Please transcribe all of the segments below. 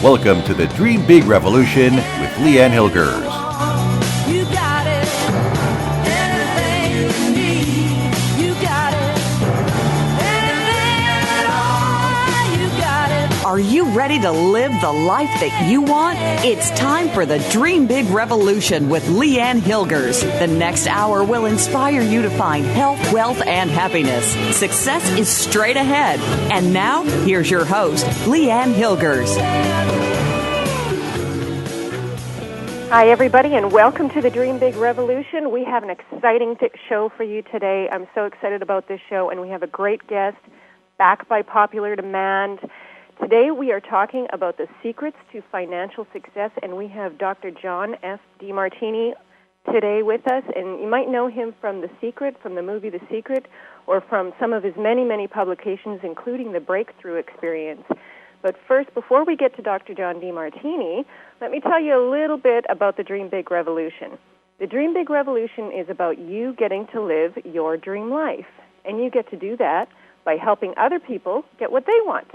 Welcome to the Dream Big Revolution with LeAnn Hilger. You got it. Anything you need, you got it. Anything at all, you got it. Are you ready to live the life that you want? It's time for the Dream Big Revolution with LeAnn Hilger. The next hour will inspire you to find health, wealth, and happiness. Success is straight ahead. And now, here's your host, LeAnn Hilger. Hi, everybody, and welcome to the Dream Big Revolution. We have an exciting show for you today. I'm so excited about this show, and we have a great guest, back by popular demand. Today we are talking about the secrets to financial success, and we have Dr. John F. DeMartini today with us. And you might know him from The Secret, from the movie The Secret, or from some of his many, many publications, including the Breakthrough Experience. But first, before we get to Dr. John DeMartini, let me tell you a little bit about the Dream Big Revolution. The Dream Big Revolution is about you getting to live your dream life, and you get to do that by helping other people get what they want.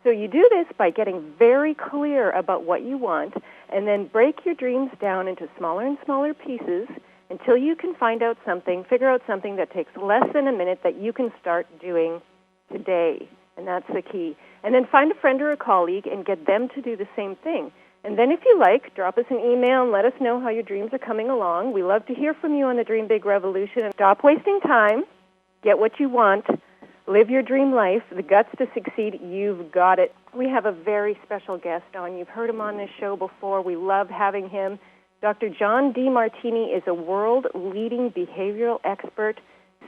So you do this by getting very clear about what you want, and then break your dreams down into smaller and smaller pieces until you can figure out something that takes less than a minute that you can start doing today. And that's the key. And then find a friend or a colleague and get them to do the same thing. And then if you like, drop us an email and let us know how your dreams are coming along. We love to hear from you on the Dream Big Revolution. And stop wasting time. Get what you want. Live your dream life. The guts to succeed. You've got it. We have a very special guest on. You've heard him on this show before. We love having him. Dr. John DeMartini is a world-leading behavioral expert,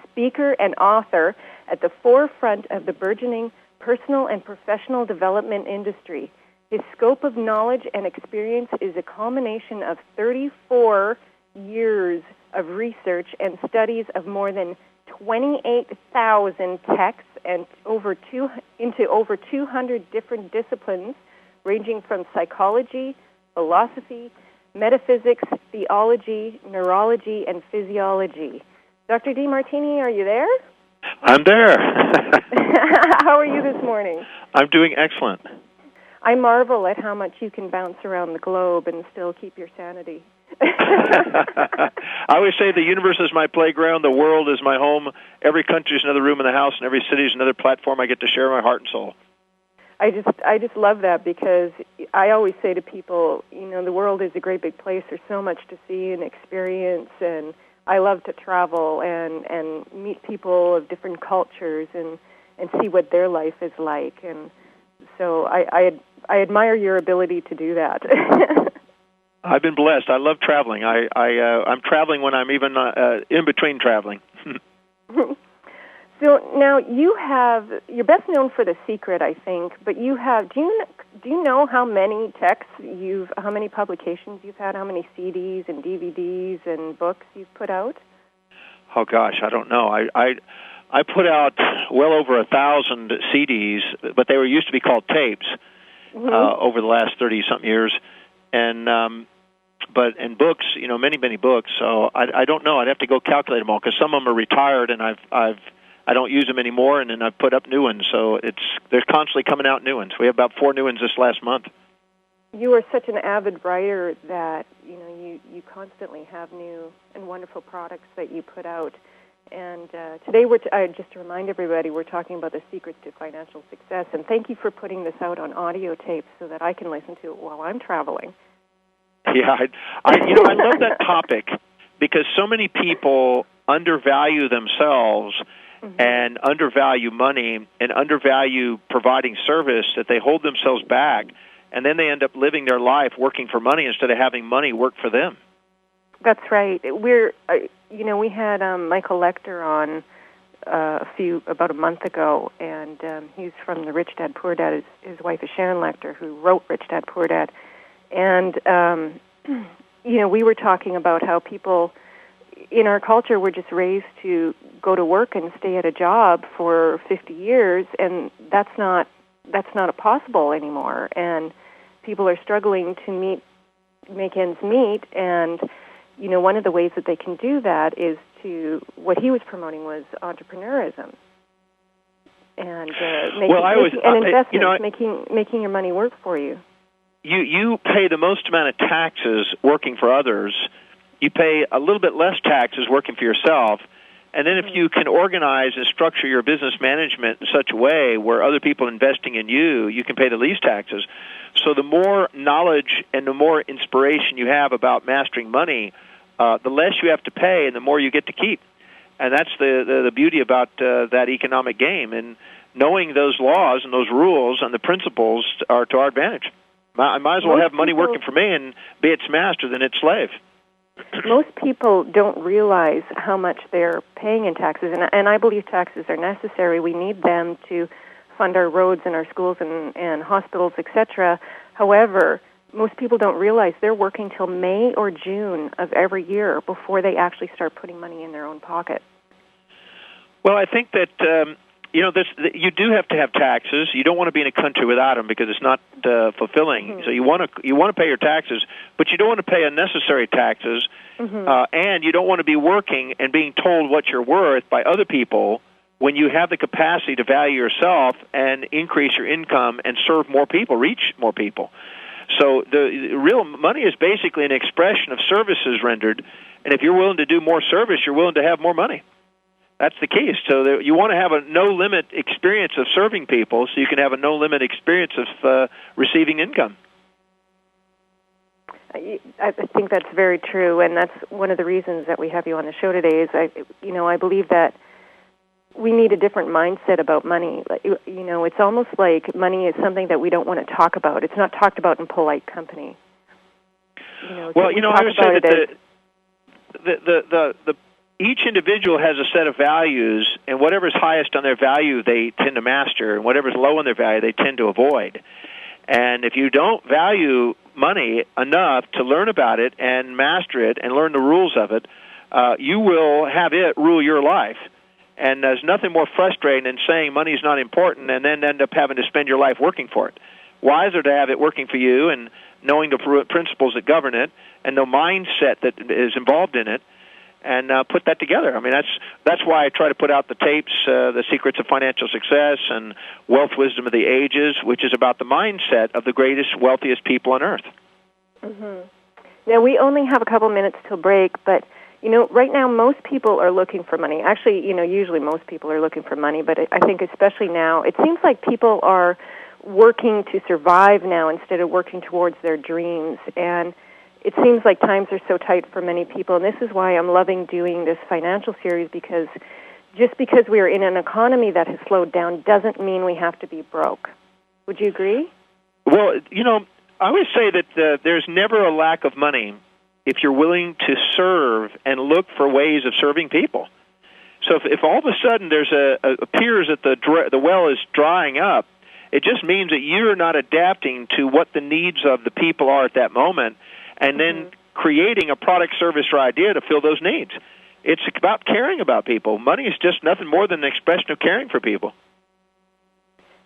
speaker, and author at the forefront of the burgeoning personal and professional development industry. His scope of knowledge and experience is a culmination of 34 years of research and studies of more than 28,000 texts and into over 200 different disciplines, ranging from psychology, philosophy, metaphysics, theology, neurology, and physiology. Dr. DeMartini, are you there? I'm there. How are you this morning? I'm doing excellent. I marvel at how much you can bounce around the globe and still keep your sanity. I always say the universe is my playground, the world is my home, every country is another room in the house, and every city is another platform I get to share my heart and soul. I just love that, because I always say to people, the world is a great big place. There's so much to see and experience, and I love to travel and meet people of different cultures and see what their life is like. And so I admire your ability to do that. I've been blessed. I love traveling. I'm traveling when I'm even in between traveling. So now you're best known for The Secret, I think, but do you know how many texts how many publications you've had, how many CDs and DVDs and books you've put out? Oh gosh, I don't know. I put out well over 1,000 CDs, but they used to be called tapes over the last 30-something years, and books, many books. So I don't know. I'd have to go calculate them all, because some of them are retired, and I don't use them anymore, and then I've put up new ones. So they're constantly coming out new ones. We have about 4 new ones this last month. You are such an avid writer that you constantly have new and wonderful products that you put out. And today, just to remind everybody, we're talking about the secrets to financial success. And thank you for putting this out on audio tape so that I can listen to it while I'm traveling. Yeah, I love that topic, because so many people undervalue themselves and undervalue money and undervalue providing service, that they hold themselves back, and then they end up living their life working for money instead of having money work for them. That's right. We had Michael Lecter on about a month ago, and he's from the Rich Dad Poor Dad. His wife is Sharon Lecter, who wrote Rich Dad Poor Dad, and we were talking about how people in our culture were just raised to go to work and stay at a job for 50 years, and that's not possible anymore. And people are struggling to make ends meet, and one of the ways that they can do that is what he was promoting was entrepreneurism. and making investments, making your money work for you. you pay the most amount of taxes working for others. You pay a little bit less taxes working for yourself. And then if you can organize and structure your business management in such a way where other people are investing in you, you can pay the least taxes. So the more knowledge and the more inspiration you have about mastering money, the less you have to pay and the more you get to keep. And that's the beauty about that economic game. And knowing those laws and those rules and the principles are to our advantage. I might as well have money working for me and be its master than its slave. Most people don't realize how much they're paying in taxes, and I believe taxes are necessary. We need them to fund our roads and our schools and hospitals, etc. However, most people don't realize they're working till May or June of every year before they actually start putting money in their own pocket. Well, I think that you do have to have taxes. You don't want to be in a country without them because it's not fulfilling. Mm-hmm. So you want to pay your taxes, but you don't want to pay unnecessary taxes, and you don't want to be working and being told what you're worth by other people when you have the capacity to value yourself and increase your income and serve more people, reach more people. So the real money is basically an expression of services rendered, and if you're willing to do more service, you're willing to have more money. That's the key. So you want to have a no-limit experience of serving people so you can have a no-limit experience of receiving income. I think that's very true, and that's one of the reasons that we have you on the show today is I believe that we need a different mindset about money. It's almost like money is something that we don't want to talk about. It's not talked about in polite company. I would say that the each individual has a set of values, and whatever's highest on their value, they tend to master, and whatever's low on their value, they tend to avoid. And if you don't value money enough to learn about it and master it and learn the rules of it, you will have it rule your life. And there's nothing more frustrating than saying money's not important and then end up having to spend your life working for it. Wiser to have it working for you and knowing the principles that govern it and the mindset that is involved in it, and put that together. I mean, that's why I try to put out the tapes, The Secrets of Financial Success and Wealth Wisdom of the Ages, which is about the mindset of the greatest, wealthiest people on earth. Mm-hmm. Now, we only have a couple minutes till break, but, right now most people are looking for money. Actually, usually most people are looking for money, but I think especially now, it seems like people are working to survive now instead of working towards their dreams, and it seems like times are so tight for many people, and this is why I'm loving doing this financial series, because just because we are in an economy that has slowed down doesn't mean we have to be broke. Would you agree? Well, I always say that there's never a lack of money if you're willing to serve and look for ways of serving people. So if all of a sudden there's appears that the well is drying up, it just means that you're not adapting to what the needs of the people are at that moment, and then creating a product, service, or idea to fill those needs. It's about caring about people. Money is just nothing more than an expression of caring for people.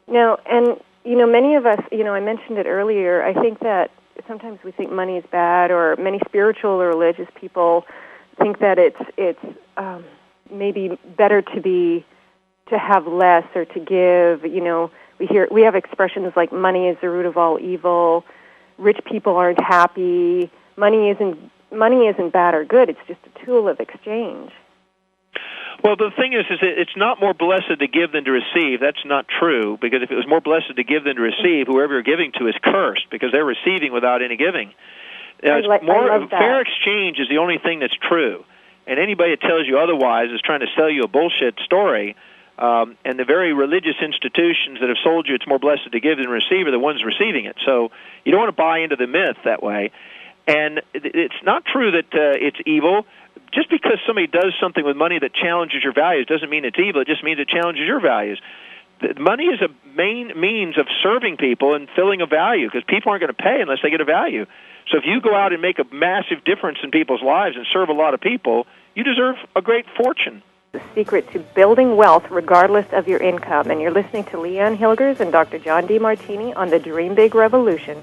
Now, and, many of us, I mentioned it earlier, I think that sometimes we think money is bad, or many spiritual or religious people think that it's maybe better to have less or to give. We have expressions like money is the root of all evil. Rich people aren't happy. Money isn't bad or good. It's just a tool of exchange. Well, the thing is it's not more blessed to give than to receive. That's not true, because if it was more blessed to give than to receive, whoever you're giving to is cursed, because they're receiving without any giving. Fair exchange is the only thing that's true, and anybody that tells you otherwise is trying to sell you a bullshit story. And the very religious institutions that have sold you it's more blessed to give than receive are the ones receiving it. So you don't want to buy into the myth that way. And it's not true that it's evil. Just because somebody does something with money that challenges your values doesn't mean it's evil. It just means it challenges your values. Money is a main means of serving people and filling a value, because people aren't going to pay unless they get a value. So if you go out and make a massive difference in people's lives and serve a lot of people, you deserve a great fortune. The secret to building wealth regardless of your income. And you're listening to LeAnn Hilgers and Dr. John DeMartini on the Dream Big Revolution.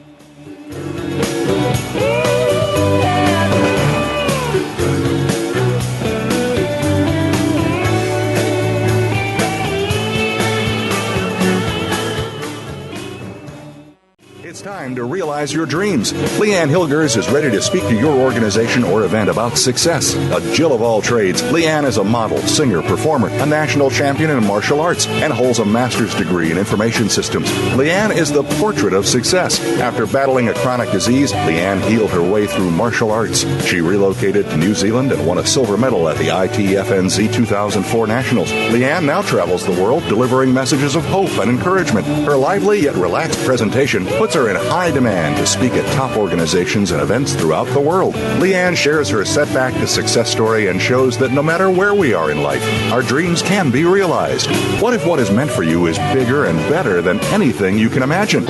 It's time to realize your dreams. LeAnn Hilgers is ready to speak to your organization or event about success. A Jill of all trades, LeAnn is a model, singer, performer, a national champion in martial arts, and holds a master's degree in information systems. LeAnn is the portrait of success. After battling a chronic disease, LeAnn healed her way through martial arts. She relocated to New Zealand and won a silver medal at the ITFNZ 2004 Nationals. LeAnn now travels the world delivering messages of hope and encouragement. Her lively yet relaxed presentation puts her in high demand to speak at top organizations and events throughout the world. LeAnn shares her setback to success story and shows that no matter where we are in life, our dreams can be realized. What if what is meant for you is bigger and better than anything you can imagine?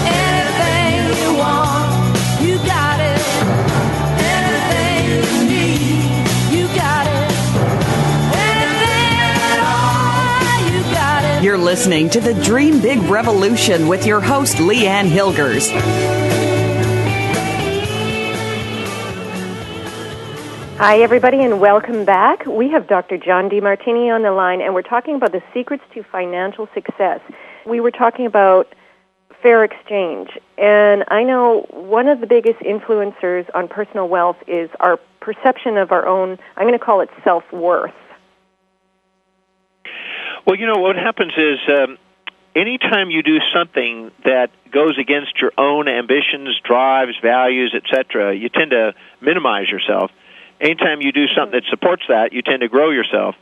Anything you want, you got it. Anything you need, you got it. Anything at all, you got it. You're listening to the Dream Big Revolution with your host, LeAnn Hilgers. Hi, everybody, and welcome back. We have Dr. John DeMartini on the line, and we're talking about the secrets to financial success. We were talking about fair exchange, and I know one of the biggest influencers on personal wealth is our perception of our own, I'm going to call it self-worth. Well, you know, what happens is anytime you do something that goes against your own ambitions, drives, values, etc., you tend to minimize yourself. Anytime you do something that supports that, you tend to grow yourself.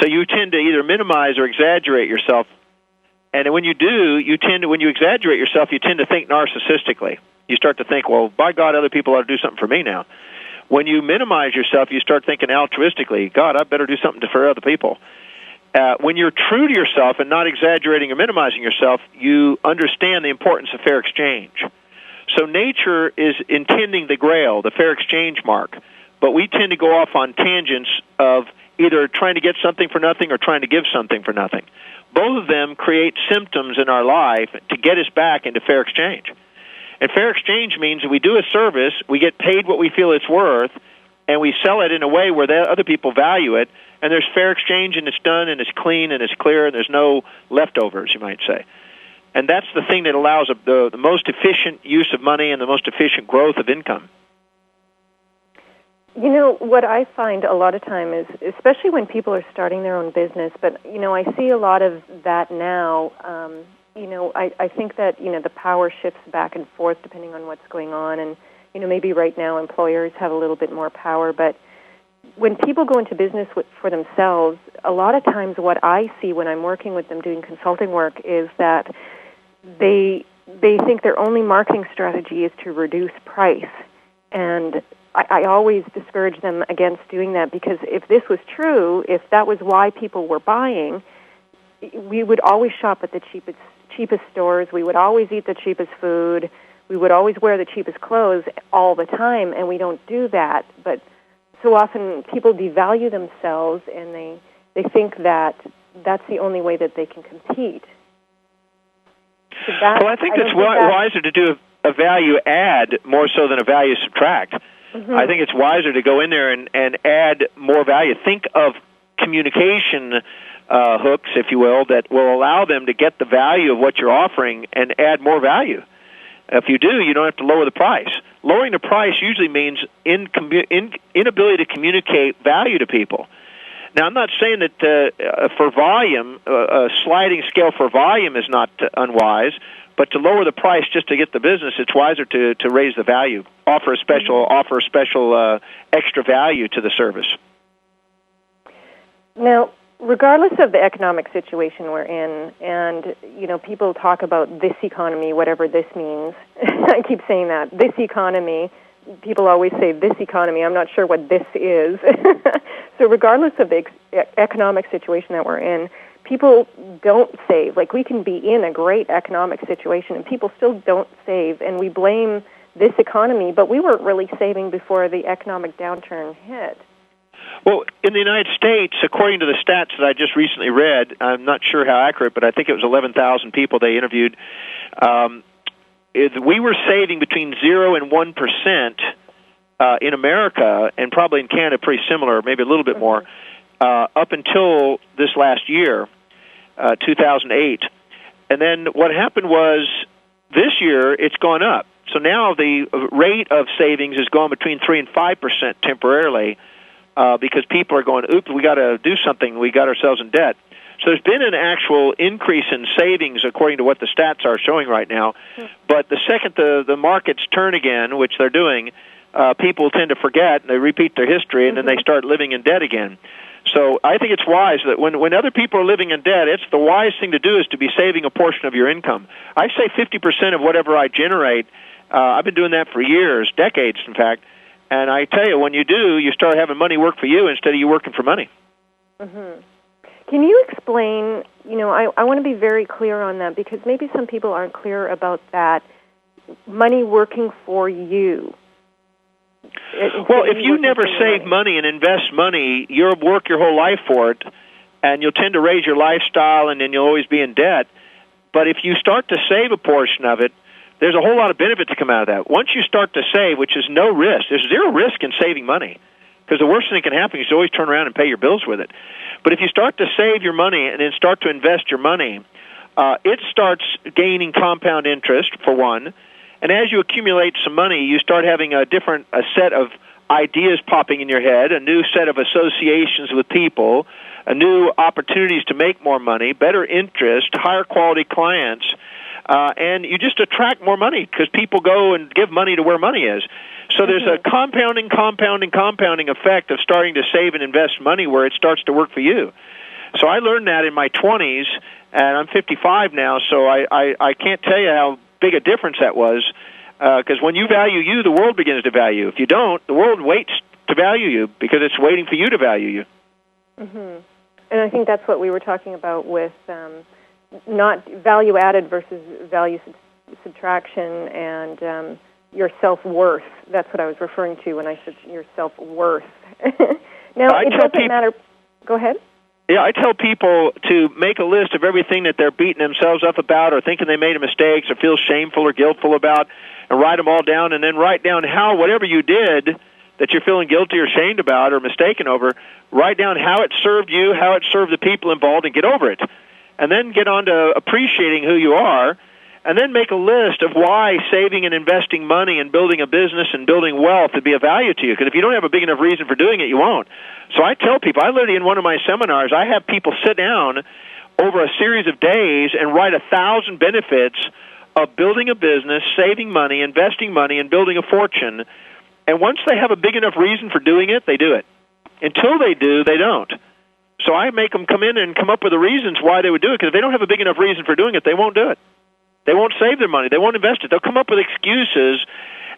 So you tend to either minimize or exaggerate yourself. And when you do, when you exaggerate yourself, you tend to think narcissistically. You start to think, well, by God, other people ought to do something for me now. When you minimize yourself, you start thinking altruistically, God, I better do something for other people. When you're true to yourself and not exaggerating or minimizing yourself, you understand the importance of fair exchange. So nature is intending the grail, the fair exchange mark. But we tend to go off on tangents of either trying to get something for nothing or trying to give something for nothing. Both of them create symptoms in our life to get us back into fair exchange. And fair exchange means that we do a service, we get paid what we feel it's worth, and we sell it in a way where the other people value it, and there's fair exchange, and it's done, and it's clean, and it's clear, and there's no leftovers, you might say. And that's the thing that allows the most efficient use of money and the most efficient growth of income. You know, what I find a lot of time is, especially when people are starting their own business, but, you know, I see a lot of that now. You know, I think that, you know, the power shifts back and forth depending on what's going on. And, you know, maybe right now employers have a little bit more power. But when people go into business for themselves, a lot of times what I see when I'm working with them doing consulting work is that they think their only marketing strategy is to reduce price. And I always discourage them against doing that, because if this was true, if that was why people were buying, we would always shop at the cheapest stores, we would always eat the cheapest food, we would always wear the cheapest clothes all the time, and we don't do that. But so often people devalue themselves, and they think that that's the only way that they can compete. So well, I think it's wiser to do a value add more so than a value subtract. Mm-hmm. I think it's wiser to go in there and add more value. Think of communication hooks, if you will, that will allow them to get the value of what you're offering and add more value. If you do, you don't have to lower the price. Lowering the price usually means inability to communicate value to people. Now, I'm not saying that for volume, a sliding scale for volume is not unwise, but to lower the price just to get the business, it's wiser to raise the value, offer a special extra value to the service. Now, regardless of the economic situation we're in, and, you know, people talk about this economy, whatever this means. I keep saying that, this economy. People always say this economy. I'm not sure what this is. So regardless of the economic situation that we're in, people don't save. Like, we can be in a great economic situation, and people still don't save, and we blame this economy, but we weren't really saving before the economic downturn hit. Well, in the United States, according to the stats that I just recently read, I'm not sure how accurate, but I think it was 11,000 people they interviewed, we were saving between 0 and 1% in America, and probably in Canada pretty similar, maybe a little bit more, up until this last year, 2008. And then what happened was this year it's gone up. So now the rate of savings has gone between 3 and 5% temporarily because people are going, oops, we got to do something. We got ourselves in debt. So there's been an actual increase in savings according to what the stats are showing right now. But the second the markets turn again, which they're doing, people tend to forget, and they repeat their history, and then they start living in debt again. So I think it's wise that when other people are living in debt, it's the wise thing to do is to be saving a portion of your income. I say 50% of whatever I generate. I've been doing that for years, decades, in fact. And I tell you, when you do, you start having money work for you instead of you working for money. Mm-hmm. Can you explain, I want to be very clear on that because maybe some people aren't clear about that, money working for you. Well, if you never save money and invest money, you'll work your whole life for it, and you'll tend to raise your lifestyle, and then you'll always be in debt. But if you start to save a portion of it, there's a whole lot of benefit to come out of that. Once you start to save, which is no risk, there's zero risk in saving money, because the worst thing that can happen is you always turn around and pay your bills with it. But if you start to save your money and then start to invest your money, it starts gaining compound interest, for one. And as you accumulate some money, you start having a set of ideas popping in your head, a new set of associations with people, a new opportunities to make more money, better interest, higher quality clients, and you just attract more money because people go and give money to where money is. So there's a compounding effect of starting to save and invest money where it starts to work for you. So I learned that in my 20s, and I'm 55 now, so I can't tell you how big a difference that was, because when you value you, the world begins to value you. If you don't, the world waits to value you because it's waiting for you to value you. Mm-hmm. And I think that's what we were talking about with not value added versus value subtraction and your self-worth. That's what I was referring to when I said your self-worth. Now, it doesn't matter. Go ahead. Yeah, I tell people to make a list of everything that they're beating themselves up about or thinking they made a mistake or feel shameful or guiltful about, and write them all down, and then write down how whatever you did that you're feeling guilty or ashamed about or mistaken over, write down how it served you, how it served the people involved, and get over it. And then get on to appreciating who you are, and then make a list of why saving and investing money and building a business and building wealth would be of value to you. Because if you don't have a big enough reason for doing it, you won't. So I tell people, I literally in one of my seminars, I have people sit down over a series of days and write 1,000 benefits of building a business, saving money, investing money, and building a fortune. And once they have a big enough reason for doing it, they do it. Until they do, they don't. So I make them come in and come up with the reasons why they would do it, because if they don't have a big enough reason for doing it, they won't do it. They won't save their money. They won't invest it. They'll come up with excuses,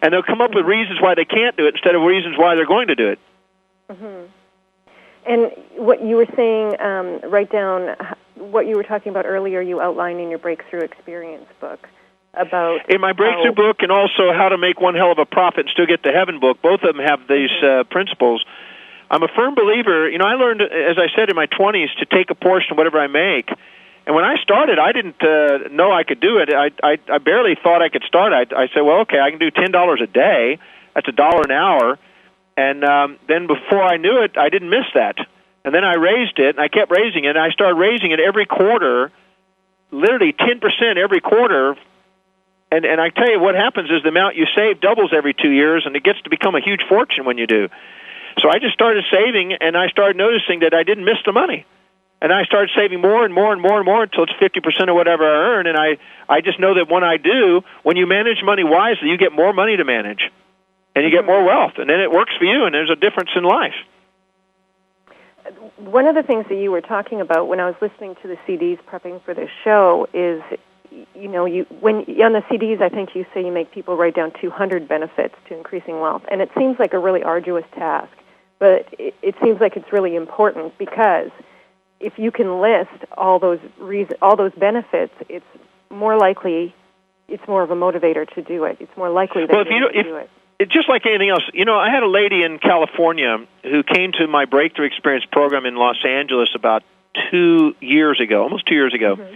and they'll come up with reasons why they can't do it instead of reasons why they're going to do it. Mm-hmm. And what you were saying, write down what you were talking about earlier, you outlined in your Breakthrough Experience book. About in my Breakthrough book, and also How to Make One Hell of a Profit and Still Get to Heaven book, both of them have these principles. I'm a firm believer. I learned, as I said, in my 20s to take a portion of whatever I make. And when I started, I didn't know I could do it. I barely thought I could start. I said, well, okay, I can do $10 a day. That's $1 an hour. And then before I knew it, I didn't miss that. And then I raised it, and I kept raising it. And I started raising it every quarter, literally 10% every quarter. And I tell you, what happens is the amount you save doubles every 2 years, and it gets to become a huge fortune when you do. So I just started saving, and I started noticing that I didn't miss the money. And I started saving more and more and more and more until it's 50% of whatever I earn. And I just know that when I do, when you manage money wisely, you get more money to manage. And you get more wealth. And then it works for you, and there's a difference in life. One of the things that you were talking about when I was listening to the CDs prepping for this show is, when on the CDs, I think you say you make people write down 200 benefits to increasing wealth. And it seems like a really arduous task. But it seems like it's really important because if you can list all those benefits, it's more likely, it's more of a motivator to do it. It's more likely that you do it. Just like anything else, I had a lady in California who came to my Breakthrough Experience program in Los Angeles about 2 years ago, almost 2 years ago. Mm-hmm.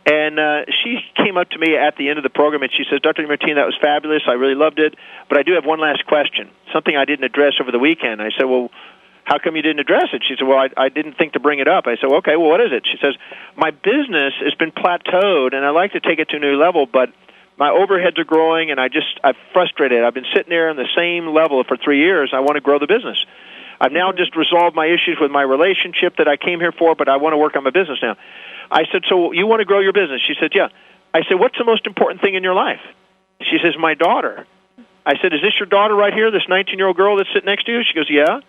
And she came up to me at the end of the program, and she says, Dr. Martine, that was fabulous. I really loved it. But I do have one last question, something I didn't address over the weekend. I said, well, how come you didn't address it? She said, well, I didn't think to bring it up. I said, okay, well, what is it? She says, my business has been plateaued, and I'd like to take it to a new level, but my overheads are growing, and I'm frustrated. I've been sitting there on the same level for 3 years. I want to grow the business. I've now just resolved my issues with my relationship that I came here for, but I want to work on my business now. I said, so you want to grow your business? She said, yeah. I said, what's the most important thing in your life? She says, my daughter. I said, is this your daughter right here, this 19-year-old girl that's sitting next to you? She goes, yeah.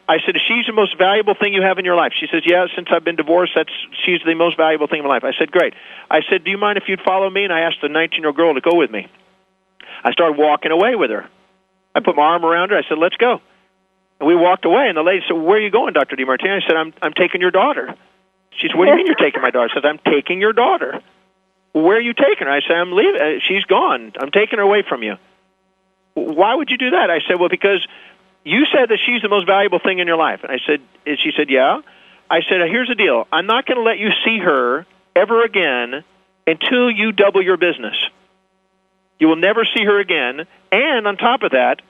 I said, is she the most valuable thing you have in your life? She says, yeah, since I've been divorced, she's the most valuable thing in my life. I said, great. I said, do you mind if you'd follow me? And I asked the 19-year-old girl to go with me. I started walking away with her. I put my arm around her. I said, let's go. And we walked away, and the lady said, where are you going, Dr. DeMartini? I said, I'm taking your daughter. She said, what do you mean you're taking my daughter? I said, I'm taking your daughter. Well, where are you taking her? I said, I'm leaving. She's gone. I'm taking her away from you. Why would you do that? I said, well, because you said that she's the most valuable thing in your life. And she said, yeah. I said, here's the deal. I'm not going to let you see her ever again until you double your business. You will never see her again. And on top of that,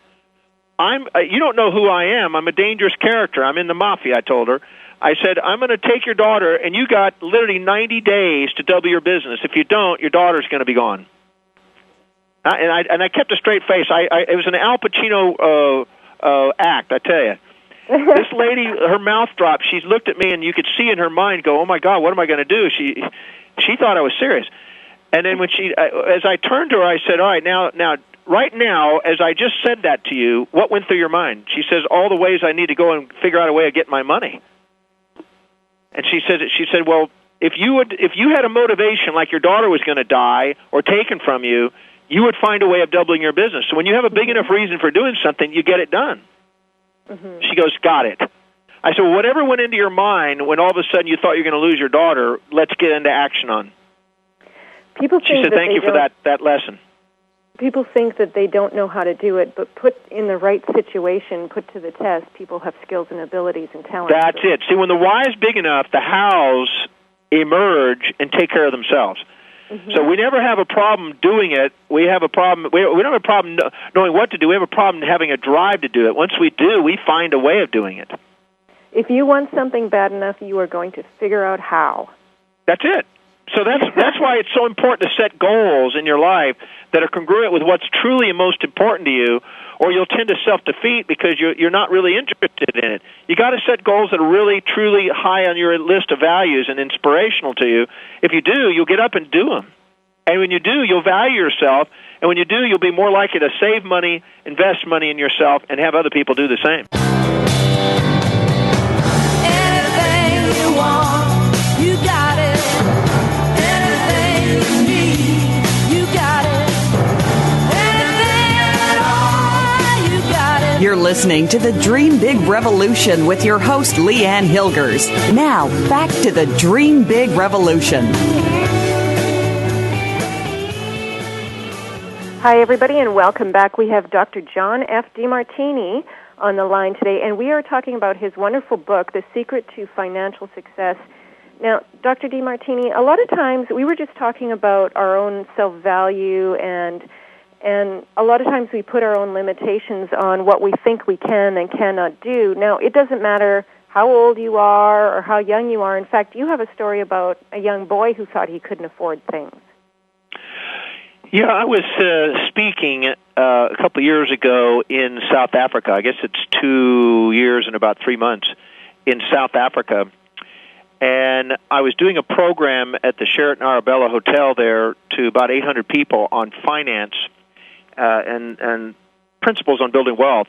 you don't know who I am. I'm a dangerous character. I'm in the mafia, I told her. I said, I'm going to take your daughter, and you got literally 90 days to double your business. If you don't, your daughter's going to be gone. And I kept a straight face. It was an Al Pacino act, I tell you. This lady, her mouth dropped. She looked at me, and you could see in her mind go, oh, my God, what am I going to do? She thought I was serious. And then as I turned to her, I said, all right, now, right now, as I just said that to you, what went through your mind? She says, all the ways I need to go and figure out a way of getting my money. And she said, well, if you had a motivation like your daughter was going to die or taken from you, you would find a way of doubling your business. So when you have a big enough reason for doing something, you get it done. Mm-hmm. She goes, got it. I said, well, whatever went into your mind when all of a sudden you thought you were going to lose your daughter, let's get into action on. She said, thank you for that lesson. People think that they don't know how to do it, but put in the right situation, put to the test, people have skills and abilities and talents. That's it. See, when the why is big enough, the hows emerge and take care of themselves. Mm-hmm. So we never have a problem doing it. We have a problem. We don't have a problem knowing what to do. We have a problem having a drive to do it. Once we do, we find a way of doing it. If you want something bad enough, you are going to figure out how. That's it. So that's why it's so important to set goals in your life that are congruent with what's truly most important to you, or you'll tend to self-defeat because you're not really interested in it. You got to set goals that are really, truly high on your list of values and inspirational to you. If you do, you'll get up and do them. And when you do, you'll value yourself. And when you do, you'll be more likely to save money, invest money in yourself, and have other people do the same. Anything you want, you got it. Anything you need, you got it. Anything at all, you got it. You're listening to the Dream Big Revolution with your host, LeAnn Hilgers. Now, back to the Dream Big Revolution. Hi, everybody, and welcome back. We have Dr. John F. DeMartini on the line today, and we are talking about his wonderful book, The Secret to Financial Success. Now, Dr. DeMartini, a lot of times we were just talking about our own self-value, and a lot of times we put our own limitations on what we think we can and cannot do. Now, it doesn't matter how old you are or how young you are. In fact, you have a story about a young boy who thought he couldn't afford things. Yeah, I was speaking a couple of years ago in South Africa. I guess it's 2 years and about 3 months in South Africa. And I was doing a program at the Sheraton Arabella Hotel there to about 800 people on finance and principles on building wealth.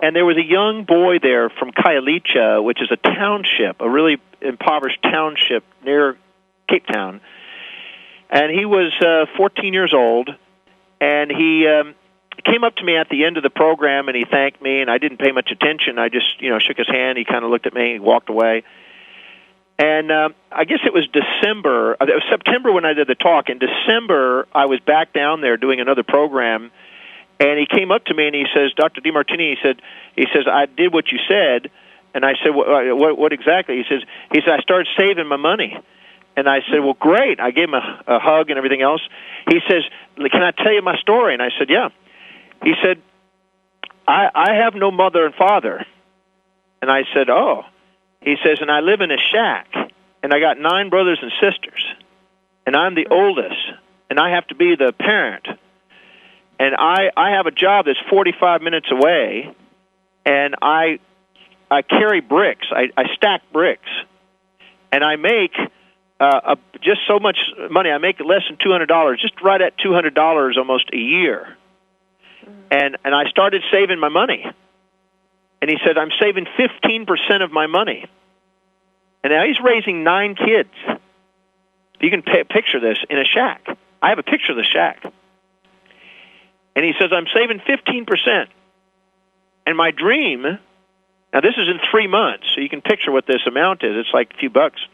And there was a young boy there from Khayelitsha, which is a township, a really impoverished township near Cape Town. And he was 14 years old, and he came up to me at the end of the program, and he thanked me, and I didn't pay much attention. I just, shook his hand. He kind of looked at me, he walked away. And I guess it was December. It was September when I did the talk. In December, I was back down there doing another program, and he came up to me, and he says, Dr. DeMartini, he says, I did what you said. And I said, what exactly? He says, I started saving my money. And I said, well, great. I gave him a hug and everything else. He says, can I tell you my story? And I said, yeah. He said, I have no mother and father. And I said, oh. He says, and I live in a shack, and I got 9 brothers and sisters, and I'm the oldest, and I have to be the parent. And I have a job that's 45 minutes away, and I carry bricks. I stack bricks, and I make just so much money. I make less than $200, just right at $200 almost a year. And I started saving my money. And he said, I'm saving 15% of my money. And now he's raising 9 kids. You can picture this in a shack. I have a picture of the shack. And he says, I'm saving 15%. And my dream, now this is in 3 months, so you can picture what this amount is. It's like a few bucks.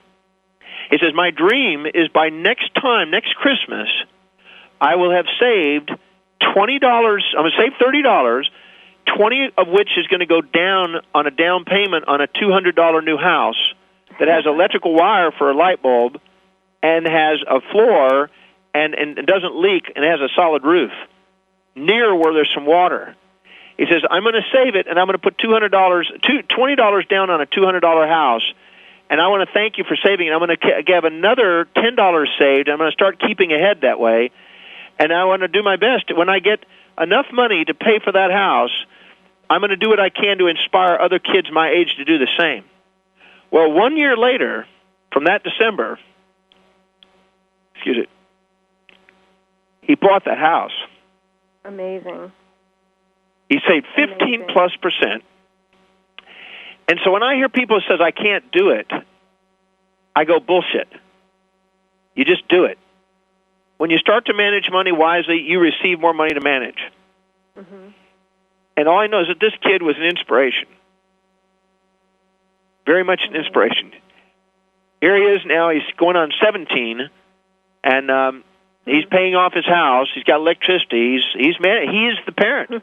He says, my dream is by next Christmas, I will have saved $20. I'm going to save $30, 20 of which is going to go down on a down payment on a $200 new house that has electrical wire for a light bulb and has a floor and doesn't leak and has a solid roof near where there's some water. He says, I'm going to save it, and I'm going to put $20 down on a $200 house, and I want to thank you for saving it. I'm going to have another $10 saved. I'm going to start keeping ahead that way, and I want to do my best. When I get enough money to pay for that house, I'm going to do what I can to inspire other kids my age to do the same. Well, 1 year later, from that December, he bought that house. Amazing. He saved 15+%. And so when I hear people say, I can't do it, I go, bullshit. You just do it. When you start to manage money wisely, you receive more money to manage. Mm-hmm. And all I know is that this kid was an inspiration. Very much an inspiration. Here he is now. He's going on 17, and he's paying off his house. He's got electricity. He is the parent.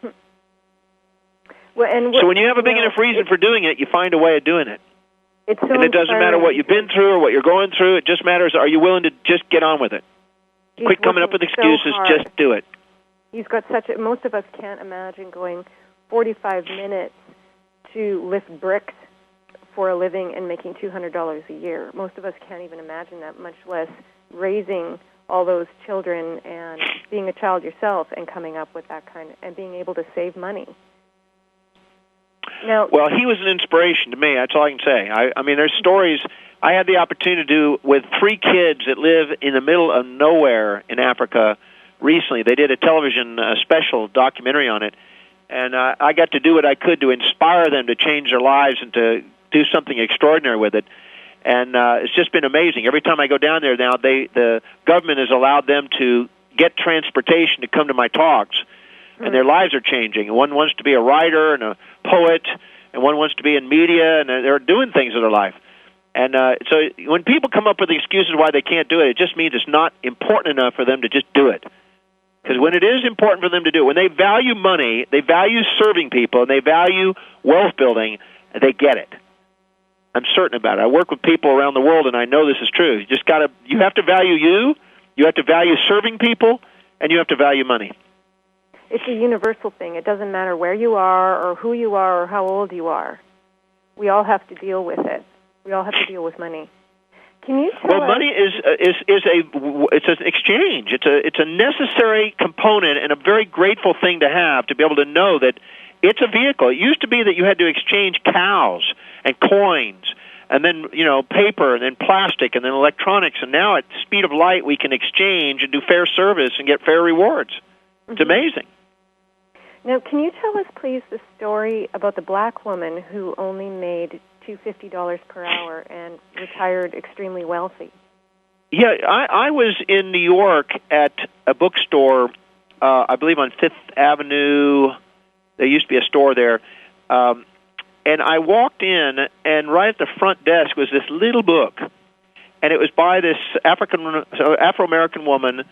Well, so when you have a big enough reason for doing it, you find a way of doing it. It's so and it doesn't matter what you've been through or what you're going through. It just matters, are you willing to just get on with it? Quit coming up with excuses. So just do it. He's got most of us can't imagine going 45 minutes to lift bricks for a living and making $200 a year. Most of us can't even imagine that, much less raising all those children and being a child yourself and coming up with that kind of, and being able to save money. Now, well, he was an inspiration to me. That's all I can say. I mean, there's stories I had the opportunity to do with 3 kids that live in the middle of nowhere in Africa recently. They did a television special documentary on it, and I got to do what I could to inspire them to change their lives and to do something extraordinary with it. And it's just been amazing. Every time I go down there now, the government has allowed them to get transportation to come to my talks, and their lives are changing. One wants to be a writer and a poet, and one wants to be in media, and they're doing things in their life. And so when people come up with excuses why they can't do it, it just means it's not important enough for them to just do it. Because when it is important for them to do it, when they value money, they value serving people, and they value wealth building, they get it. I'm certain about it. I work with people around the world, and I know this is true. You have to value you have to value serving people, and you have to value money. It's a universal thing. It doesn't matter where you are or who you are or how old you are. We all have to deal with it. We all have to deal with money. Can you tell us? Money it's an exchange. It's a necessary component and a very grateful thing to have, to be able to know that it's a vehicle. It used to be that you had to exchange cows and coins, and then paper, and then plastic, and then electronics. And now at the speed of light, we can exchange and do fair service and get fair rewards. It's amazing. Now, can you tell us, please, the story about the black woman who only made $250 per hour and retired extremely wealthy? Yeah, I was in New York at a bookstore, I believe on Fifth Avenue. There used to be a store there. And I walked in, and right at the front desk was this little book. And it was by this Afro-American woman.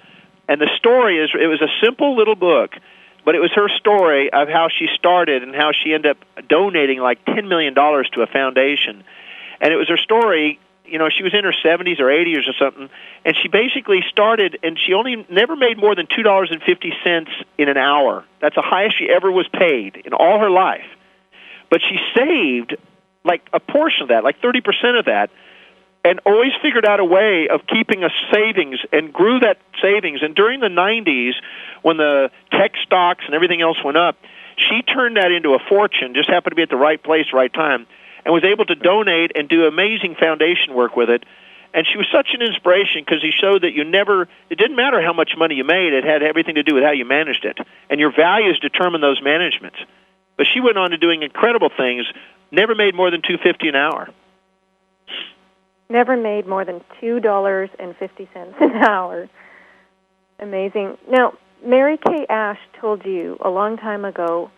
And the story it was a simple little book, but it was her story of how she started and how she ended up donating like $10 million to a foundation. And it was her story, she was in her 70s or 80s or something, and she basically started, and she never made more than $2.50 in an hour. That's the highest she ever was paid in all her life. But she saved like a portion of that, like 30% of that, and always figured out a way of keeping a savings and grew that savings. And during the 90s, when the tech stocks and everything else went up, she turned that into a fortune, just happened to be at the right place, right time, and was able to donate and do amazing foundation work with it. And she was such an inspiration because he showed that it didn't matter how much money you made, it had everything to do with how you managed it. And your values determine those managements. But she went on to doing incredible things, never made more than $2.50 an hour. Never made more than $2.50 an hour. Amazing. Now, Mary Kay Ash told you a long time ago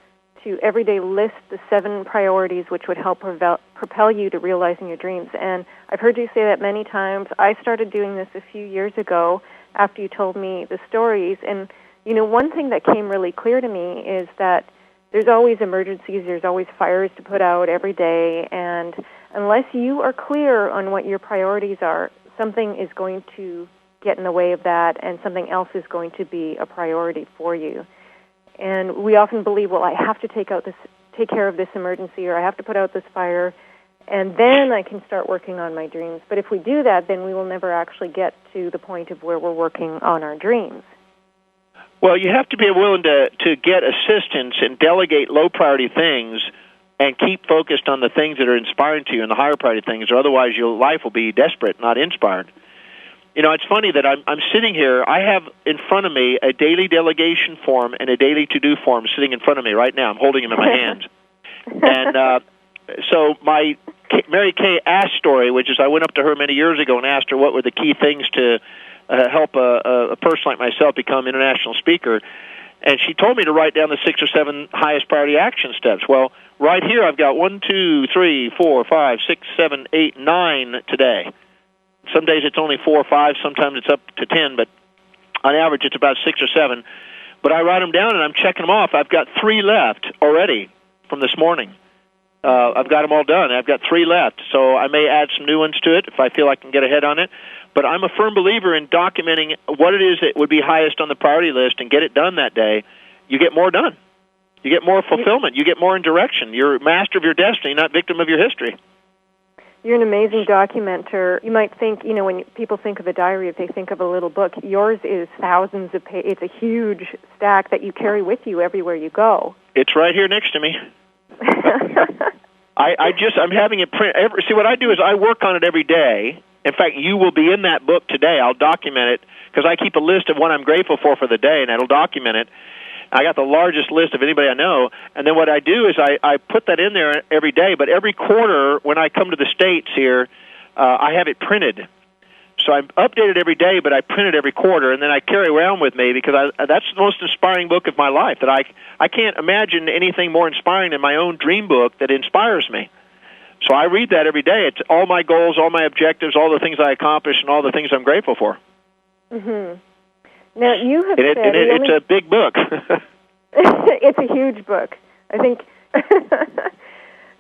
to every day list the 7 priorities which would help propel you to realizing your dreams. And I've heard you say that many times. I started doing this a few years ago after you told me the stories. And, one thing that came really clear to me is that there's always emergencies, there's always fires to put out every day, and unless you are clear on what your priorities are, something is going to get in the way of that, and something else is going to be a priority for you. And we often believe, well, I have to take care of this emergency, or I have to put out this fire, and then I can start working on my dreams. But if we do that, then we will never actually get to the point of where we're working on our dreams. Well, you have to be willing to get assistance and delegate low-priority things and keep focused on the things that are inspiring to you and the higher-priority things, or otherwise your life will be desperate, not inspired. It's funny that I'm sitting here. I have in front of me a daily delegation form and a daily to-do form sitting in front of me right now. I'm holding them in my hands. And so my Mary Kay Ash story, which is I went up to her many years ago and asked her what were the key things to help a person like myself become an international speaker. And she told me to write down the 6 or 7 highest priority action steps. Well, right here I've got 1, 2, 3, 4, 5, 6, 7, 8, 9 today. Some days it's only 4 or 5, sometimes it's up to 10, but on average it's about 6 or 7. But I write them down and I'm checking them off. I've got 3 left already from this morning. I've got them all done. I've got 3 left, so I may add some new ones to it if I feel I can get ahead on it. But I'm a firm believer in documenting what it is that would be highest on the priority list and get it done that day. You get more done. You get more fulfillment. You get more in direction. You're master of your destiny, not victim of your history. You're an amazing documenter. You might think, when people think of a diary, if they think of a little book, yours is thousands of pages. It's a huge stack that you carry with you everywhere you go. It's right here next to me. I'm having it print. See, what I do is I work on it every day. In fact, you will be in that book today. I'll document it because I keep a list of what I'm grateful for the day, and that'll document it. I got the largest list of anybody I know, and then what I do is I put that in there every day, but every quarter when I come to the States here, I have it printed. So I update it every day, but I print it every quarter, and then I carry around with me because that's the most inspiring book of my life. That I can't imagine anything more inspiring than my own dream book that inspires me. So I read that every day. It's all my goals, all my objectives, all the things I accomplish, and all the things I'm grateful for. Mm-hmm. Now, you have said... it's a big book. It's a huge book, I think.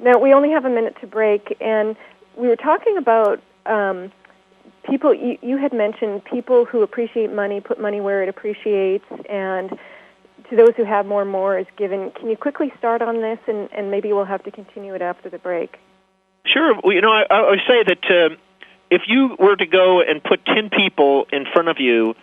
Now, we only have a minute to break, and we were talking about people. You had mentioned people who appreciate money, put money where it appreciates, and to those who have more is given. Can you quickly start on this, and maybe we'll have to continue it after the break? Sure. Well, I always say that if you were to go and put 10 people in front of you,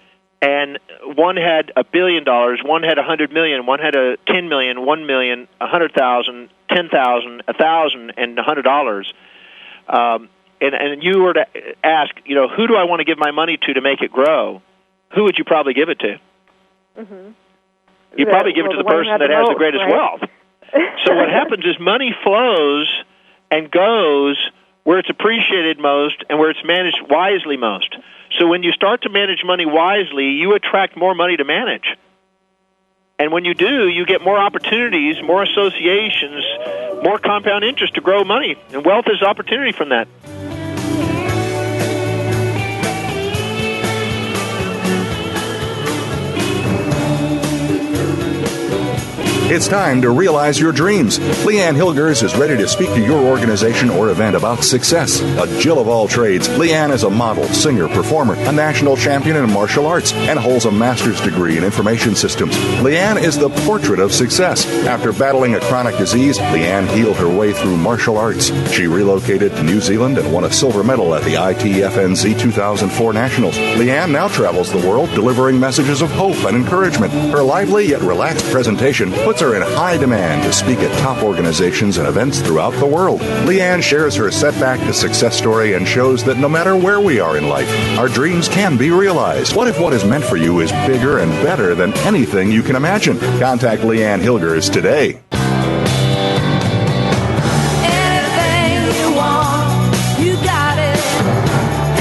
and one had $1 billion, one had $100 million, one had $10 million, $1 million, $100,000, $10,000, $1,000, and $100, and you were to ask, who do I want to give my money to make it grow? Who would you probably give it to? Mm-hmm. You probably give it to the person that has the greatest wealth. So what happens is money flows and goes where it's appreciated most and where it's managed wisely most. So when you start to manage money wisely, you attract more money to manage. And when you do, you get more opportunities, more associations, more compound interest to grow money. And wealth is opportunity from that. It's time to realize your dreams. LeAnn Hilgers is ready to speak to your organization or event about success. A Jill of all trades, LeAnn is a model, singer, performer, a national champion in martial arts, and holds a master's degree in information systems. LeAnn is the portrait of success. After battling a chronic disease, LeAnn healed her way through martial arts. She relocated to New Zealand and won a silver medal at the ITFNZ 2004 Nationals. LeAnn now travels the world delivering messages of hope and encouragement. Her lively yet relaxed presentation puts her in high demand to speak at top organizations and events throughout the world. LeAnn shares her setback to success story and shows that no matter where we are in life, our dreams can be realized. What if what is meant for you is bigger and better than anything you can imagine? Contact LeAnn Hilgers today. Anything you want, you got it.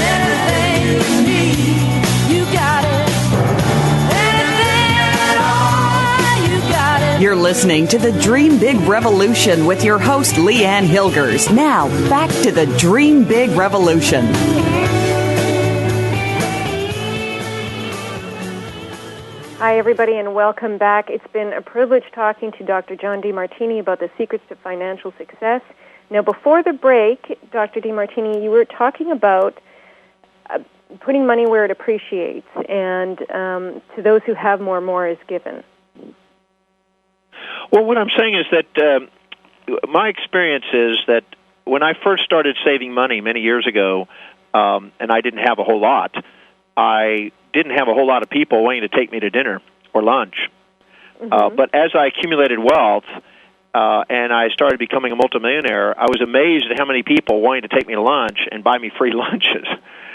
Anything you need, you got it. Anything at all, you got it. You're listening to the Dream Big Revolution with your host, LeAnn Hilgers. Now, back to the Dream Big Revolution. Hi, everybody, and welcome back. It's been a privilege talking to Dr. John DeMartini about the secrets to financial success. Now, before the break, Dr. DeMartini, you were talking about putting money where it appreciates, and to those who have more is given. Well, what I'm saying is that my experience is that when I first started saving money many years ago, and I didn't have a whole lot, I didn't have a whole lot of people wanting to take me to dinner or lunch. But as I accumulated wealth and I started becoming a multimillionaire, I was amazed at how many people wanted to take me to lunch and buy me free lunches.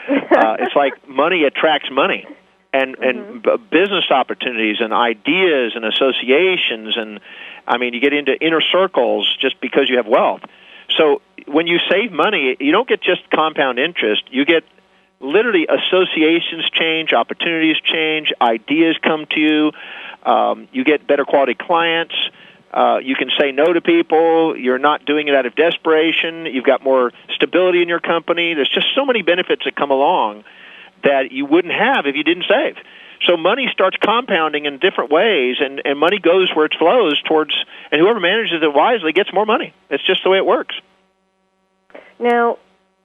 It's like money attracts money. And business opportunities and ideas and associations, and I mean, you get into inner circles just because you have wealth. So when you save money, you don't get just compound interest. You get literally associations change, opportunities change, ideas come to you. You get better quality clients. You can say no to people. You're not doing it out of desperation. You've got more stability in your company. There's just so many benefits that come along that you wouldn't have if you didn't save. So money starts compounding in different ways, and money goes where it flows towards, and whoever manages it wisely gets more money. It's just the way it works. Now,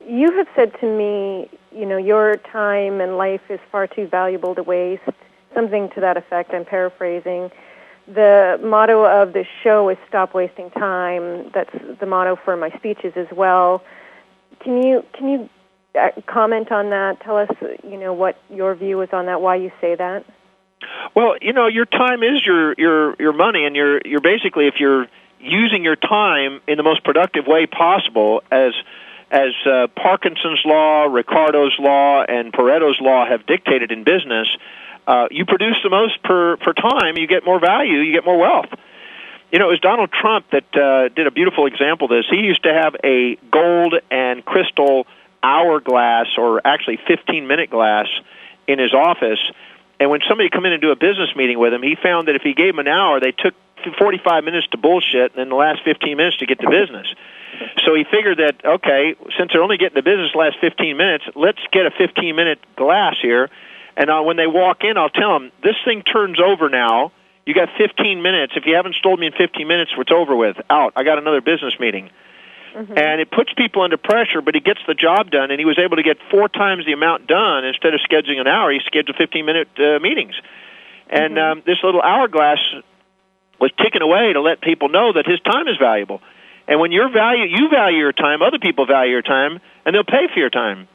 you have said to me, you know, your time and life is far too valuable to waste, something to that effect. I'm paraphrasing. The motto of this show is stop wasting time. That's the motto for my speeches as well. Can you comment on that? Tell us, you know, what your view is on that, why you say that. Well, you know, your time is your money, and you're basically, if you're using your time in the most productive way possible, as Parkinson's law, Ricardo's law, and Pareto's law have dictated in business, you produce the most per time, you get more value, you get more wealth. You know, it was Donald Trump that did a beautiful example of this. He used to have a gold and crystal hourglass, or actually 15-minute glass, in his office. And when somebody come in and do a business meeting with him, he found that if he gave them an hour, they took 45 minutes to bullshit and then the last 15 minutes to get to business. So he figured that, okay, since they're only getting to business the last 15 minutes, let's get a 15-minute glass here. And when they walk in, I'll tell them, this thing turns over now. You got 15 minutes. If you haven't sold me in 15 minutes, it's over with. Out. I got another business meeting. And it puts people under pressure, but he gets the job done, and he was able to get 4 times the amount done. Instead of scheduling an hour, he scheduled 15-minute meetings. And this little hourglass was ticking away to let people know that his time is valuable. And when you value your time, other people value your time, and they'll pay for your time.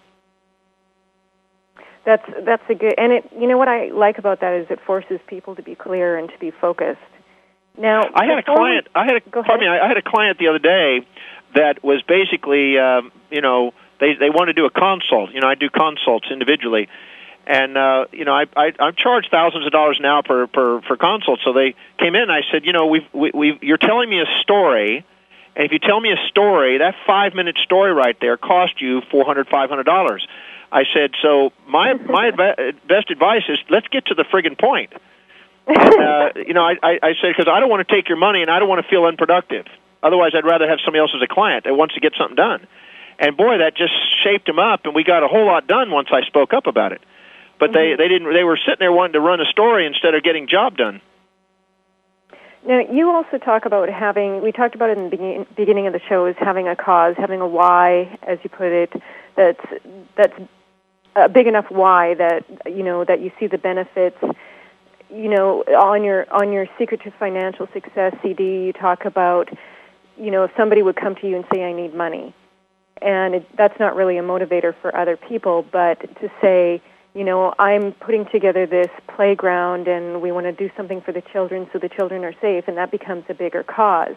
That's a good, and it, you know what I like about that is it forces people to be clear and to be focused. Now, I had a client the other day that was basically, you know, they want to do a consult. You know, I do consults individually, and you know, I charge thousands of dollars now per consult. So they came in, and I said, you know, you're telling me a story, and if you tell me a story, that 5-minute story right there cost you $500. I said, so my best advice is let's get to the friggin' point. And, you know, I said, because I don't want to take your money and I don't want to feel unproductive. Otherwise, I'd rather have somebody else as a client that wants to get something done. And boy, that just shaped him up, and we got a whole lot done once I spoke up about it. But they didn't. They were sitting there wanting to run a story instead of getting job done. Now, you also talk about we talked about it in the beginning of the show, is having a cause, having a why, as you put it, that's a big enough why that, that you see the benefits. On your Secret to Financial Success CD, you talk about, if somebody would come to you and say, I need money. And that's not really a motivator for other people, but to say, I'm putting together this playground and we want to do something for the children so the children are safe, and that becomes a bigger cause.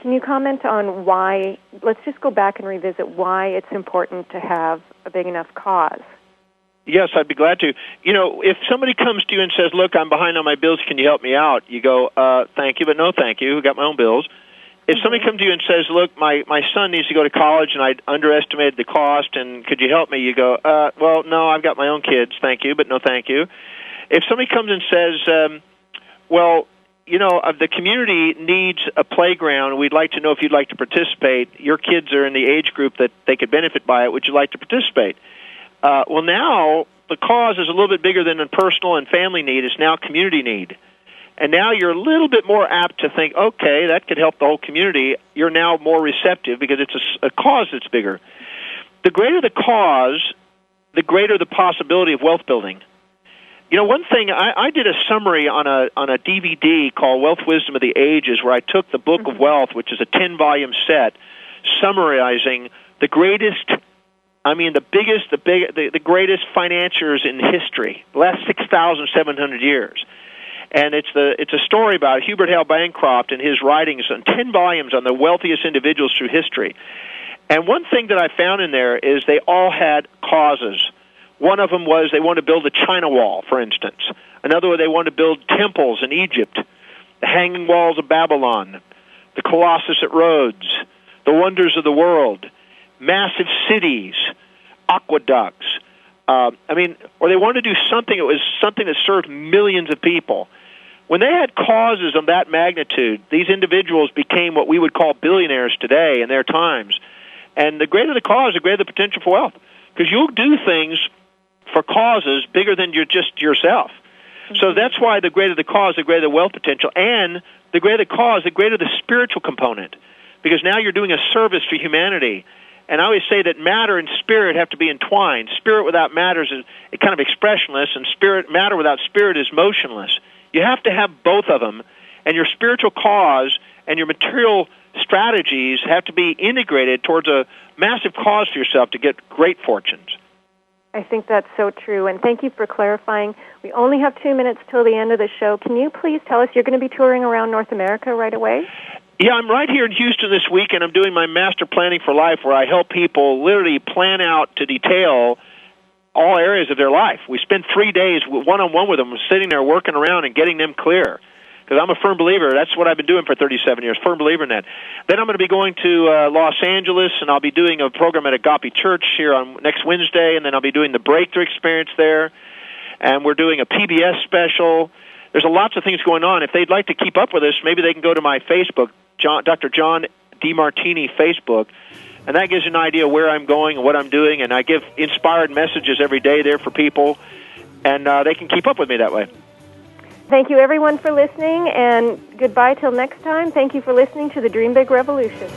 Can you comment on why, let's just go back and revisit why it's important to have a big enough cause? Yes, I'd be glad to. If somebody comes to you and says, look, I'm behind on my bills, can you help me out? You go, thank you, but no thank you. I've got my own bills. If somebody comes to you and says, look, my son needs to go to college and I underestimated the cost, and could you help me? You go, well, no, I've got my own kids, thank you, but no thank you. If somebody comes and says, the community needs a playground, we'd like to know if you'd like to participate. Your kids are in the age group that they could benefit by it. Would you like to participate? Now the cause is a little bit bigger than a personal and family need. It's now community need. And now you're a little bit more apt to think, okay, that could help the whole community. You're now more receptive because it's a cause that's bigger. The greater the cause, the greater the possibility of wealth building. One thing, I did a summary on a DVD called Wealth Wisdom of the Ages, where I took the Book of Wealth, which is a 10-volume set, summarizing the greatest, the greatest financiers in history, the last 6,700 years. And it's a story about Hubert Hale Bancroft and his writings on 10 volumes on the wealthiest individuals through history. And one thing that I found in there is they all had causes. One of them was they wanted to build a China Wall, for instance. Another one, they wanted to build temples in Egypt, the Hanging Walls of Babylon, the Colossus at Rhodes, the Wonders of the World, massive cities, aqueducts. Or they wanted to do something that served millions of people. When they had causes of that magnitude, these individuals became what we would call billionaires today in their times. And the greater the cause, the greater the potential for wealth. Because you'll do things for causes bigger than just yourself. So that's why the greater the cause, the greater the wealth potential. And the greater the cause, the greater the spiritual component. Because now you're doing a service for humanity. And I always say that matter and spirit have to be entwined. Spirit without matter is kind of expressionless, and matter without spirit is motionless. You have to have both of them, and your spiritual cause and your material strategies have to be integrated towards a massive cause for yourself to get great fortunes. I think that's so true, and thank you for clarifying. We only have 2 minutes till the end of the show. Can you please tell us, you're going to be touring around North America right away? Yeah, I'm right here in Houston this week, and I'm doing my Master Planning for Life, where I help people literally plan out to detail all areas of their life. We spend 3 days one-on-one with them, sitting there working around and getting them clear. Because I'm a firm believer. That's what I've been doing for 37 years, firm believer in that. Then I'm going to be going to Los Angeles, and I'll be doing a program at Agape Church here on next Wednesday, and then I'll be doing the Breakthrough Experience there, and we're doing a PBS special. There's lots of things going on. If they'd like to keep up with us, maybe they can go to my Facebook, Dr. John DeMartini Facebook, and that gives you an idea where I'm going and what I'm doing, and I give inspired messages every day there for people, and they can keep up with me that way. Thank you, everyone, for listening, and goodbye till next time. Thank you for listening to the Dream Big Revolution.